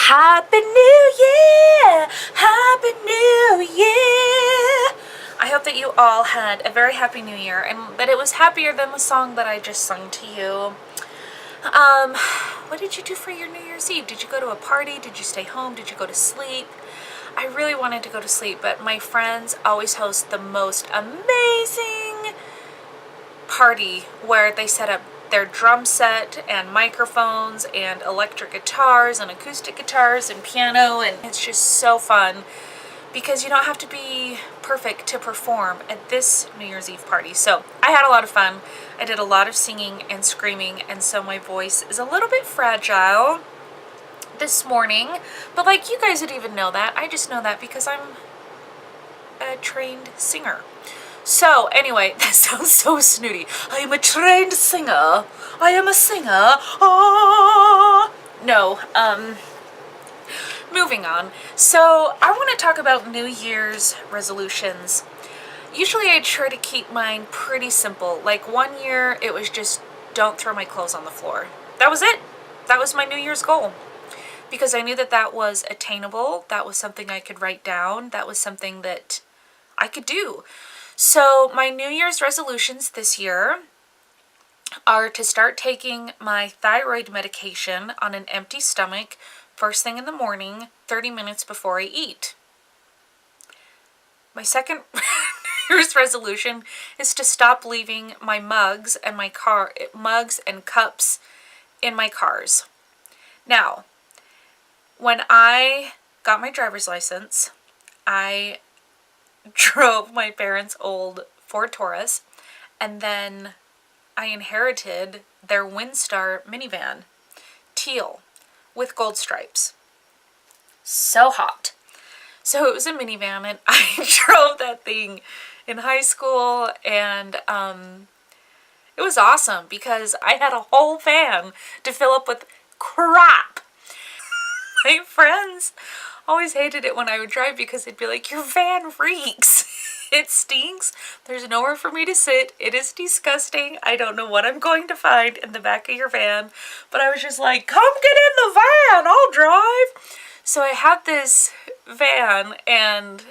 Happy New Year! Happy New Year! I hope that you all had a very happy New Year and that it was happier than the song that I just sung to you. What did you do for your New Year's Eve? Did you go to a party? Did you stay home? Did you go to sleep? I really wanted to go to sleep, but my friends always host the most amazing party where they set up their drum set and microphones and electric guitars and acoustic guitars and piano, and it's just so fun because you don't have to be perfect to perform at this New Year's Eve party. So I had a lot of fun. I did a lot of singing and screaming, and so my voice is a little bit fragile this morning, but like, you guys would even know that. I just know that because I'm a trained singer. So anyway, that sounds so snooty. I am a trained singer. I am a singer. Oh. No, moving on. So I want to talk about New Year's resolutions. Usually I try to keep mine pretty simple. Like, one year it was just don't throw my clothes on the floor. That was it. That was my New Year's goal. Because I knew that that was attainable. That was something I could write down. That was something that I could do. So my New Year's resolutions this year are to start taking my thyroid medication on an empty stomach first thing in the morning, 30 minutes before I eat. My second New Year's resolution is to stop leaving my mugs and cups in my cars. Now, when I got my driver's license, I drove my parents' old Ford Taurus, and then I inherited their Windstar minivan, teal, with gold stripes. So hot. So it was a minivan, and I drove that thing in high school, and it was awesome because I had a whole van to fill up with crap. My friends always hated it when I would drive because they'd be like, your van reeks. It stinks. There's nowhere for me to sit. It is disgusting. I don't know what I'm going to find in the back of your van. But I was just like, come get in the van. I'll drive. So I had this van, and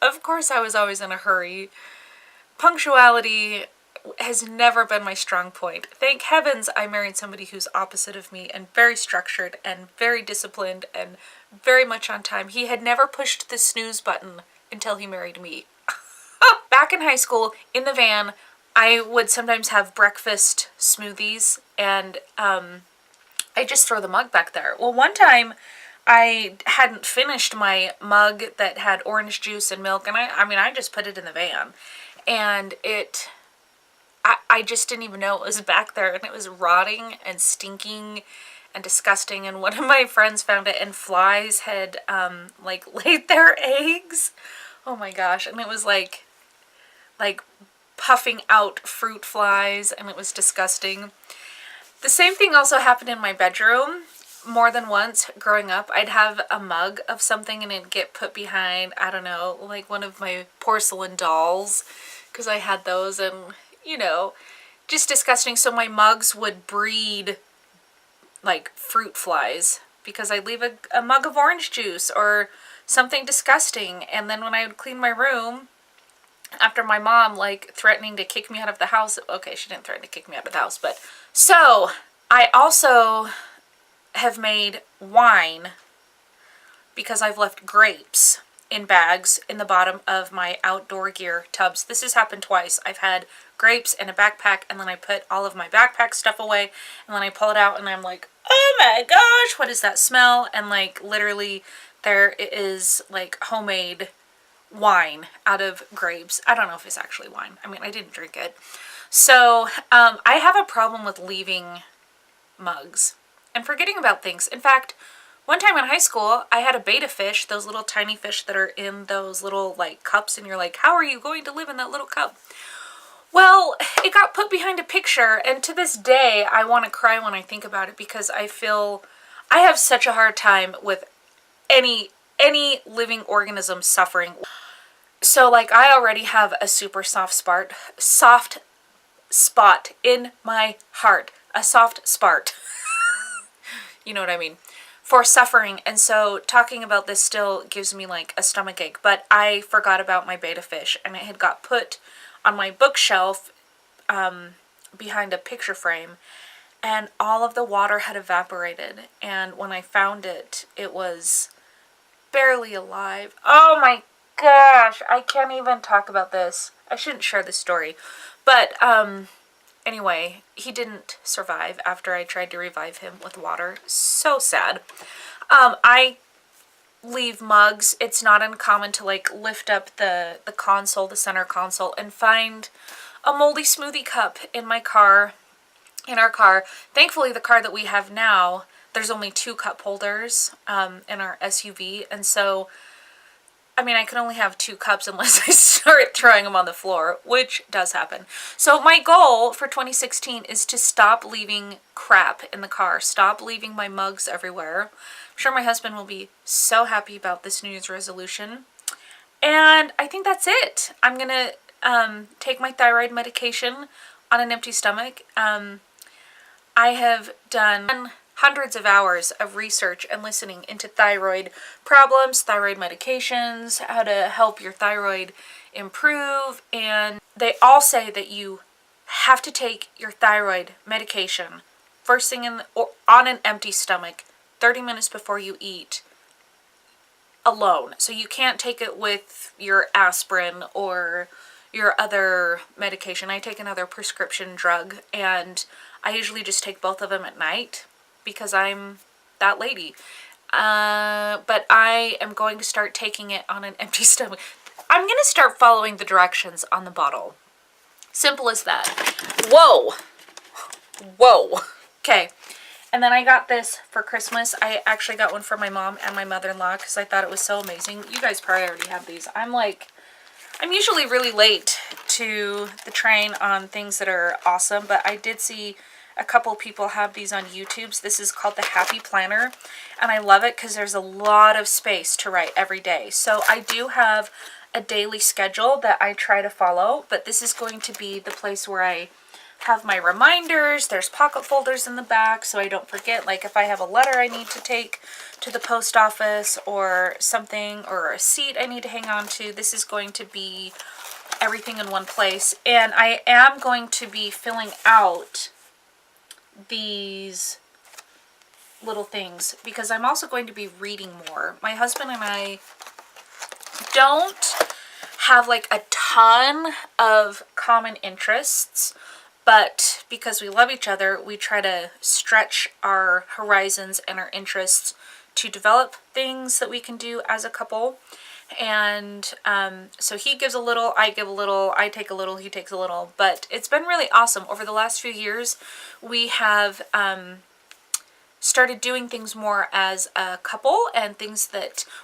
of course I was always in a hurry. Punctuality has never been my strong point. Thank heavens I married somebody who's opposite of me and very structured and very disciplined and very much on time. He had never pushed the snooze button until he married me. Back in high school, in the van, I would sometimes have breakfast smoothies, and I just throw the mug back there. Well, one time I hadn't finished my mug that had orange juice and milk, and I just put it in the van, and I just didn't even know it was back there, and it was rotting and stinking and disgusting, and one of my friends found it, and flies had laid their eggs. Oh my gosh. And it was like puffing out fruit flies, and it was disgusting. The same thing also happened in my bedroom more than once growing up. I'd have a mug of something and it'd get put behind, I don't know, like one of my porcelain dolls, because I had those, and just disgusting. So my mugs would breed like fruit flies because I'd leave a mug of orange juice or something disgusting, and then when I would clean my room after my mom threatening to kick me out of the house. Okay, she didn't threaten to kick me out of the house, but so I also have made wine because I've left grapes in bags in the bottom of my outdoor gear tubs. This has happened twice. I've had grapes in a backpack, and then I put all of my backpack stuff away, and then I pull it out and I'm like, oh my gosh, what is that smell? And literally there is homemade wine out of grapes. I don't know if it's actually wine. I didn't drink it. So I have a problem with leaving mugs and forgetting about things. In fact, one time in high school, I had a betta fish, those little tiny fish that are in those little cups, and you're like, how are you going to live in that little cup? Well, it got put behind a picture, and to this day, I want to cry when I think about it because I feel I have such a hard time with any living organism suffering. So I already have a super soft spot in my heart. A soft spot. You know what I mean. for suffering. And so talking about this still gives me like a stomach ache, but I forgot about my betta fish, and it had got put on my bookshelf behind a picture frame, and all of the water had evaporated, and when I found it, it was barely alive. Oh my gosh, I can't even talk about this. I shouldn't share this story. But anyway, he didn't survive after I tried to revive him with water. So sad. I leave mugs. It's not uncommon to like lift up the console, the center console, and find a moldy smoothie cup in my car, in our car. Thankfully, the car that we have now, there's only 2 cup holders in our SUV, and so I mean, I can only have 2 cups unless I start throwing them on the floor, which does happen. So my goal for 2016 is to stop leaving crap in the car. Stop leaving my mugs everywhere. I'm sure my husband will be so happy about this New Year's resolution. And I think that's it. I'm going to take my thyroid medication on an empty stomach. I have done hundreds of hours of research and listening into thyroid problems, thyroid medications, how to help your thyroid improve, and they all say that you have to take your thyroid medication first thing or on an empty stomach 30 minutes before you eat alone. So you can't take it with your aspirin or your other medication. I take another prescription drug, and I usually just take both of them at night because I'm that lady. But I am going to start taking it on an empty stomach. I'm going to start following the directions on the bottle. Simple as that. Whoa. Whoa. Okay. And then I got this for Christmas. I actually got one for my mom and my mother-in-law because I thought it was so amazing. You guys probably already have these. I'm usually really late to the train on things that are awesome, but I did see a couple people have these on YouTube. This is called the Happy Planner, and I love it because there's a lot of space to write every day. So I do have a daily schedule that I try to follow, but this is going to be the place where I have my reminders. There's pocket folders in the back so I don't forget, like if I have a letter I need to take to the post office or something, or a receipt I need to hang on to. This is going to be everything in one place, and I am going to be filling out these little things because I'm also going to be reading more. My husband and I don't have like a ton of common interests, but because we love each other, we try to stretch our horizons and our interests to develop things that we can do as a couple. And so he gives a little, I give a little, I take a little, he takes a little, but it's been really awesome. Over the last few years, we have started doing things more as a couple, and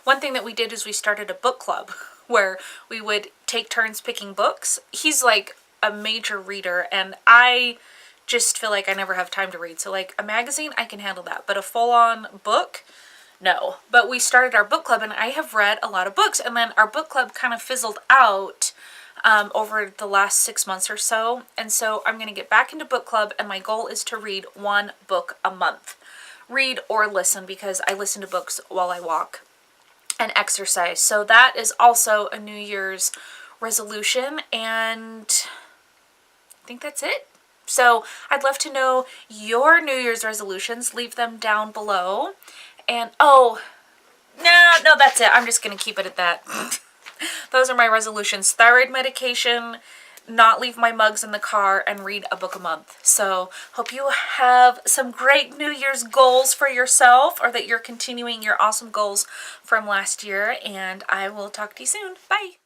one thing that we did is we started a book club where we would take turns picking books. He's like a major reader, and I just feel like I never have time to read. So like a magazine, I can handle that, but a full-on book, no. But we started our book club, and I have read a lot of books, and then our book club kind of fizzled out over the last 6 months or so, and so I'm going to get back into book club, and my goal is to read 1 book a month. Read or listen, because I listen to books while I walk and exercise. So that is also a New Year's resolution, and I think that's it. So I'd love to know your New Year's resolutions. Leave them down below. And no, that's it. I'm just going to keep it at that. Those are my resolutions. Thyroid medication, not leave my mugs in the car, and read a book a month. So hope you have some great New Year's goals for yourself, or that you're continuing your awesome goals from last year. And I will talk to you soon. Bye.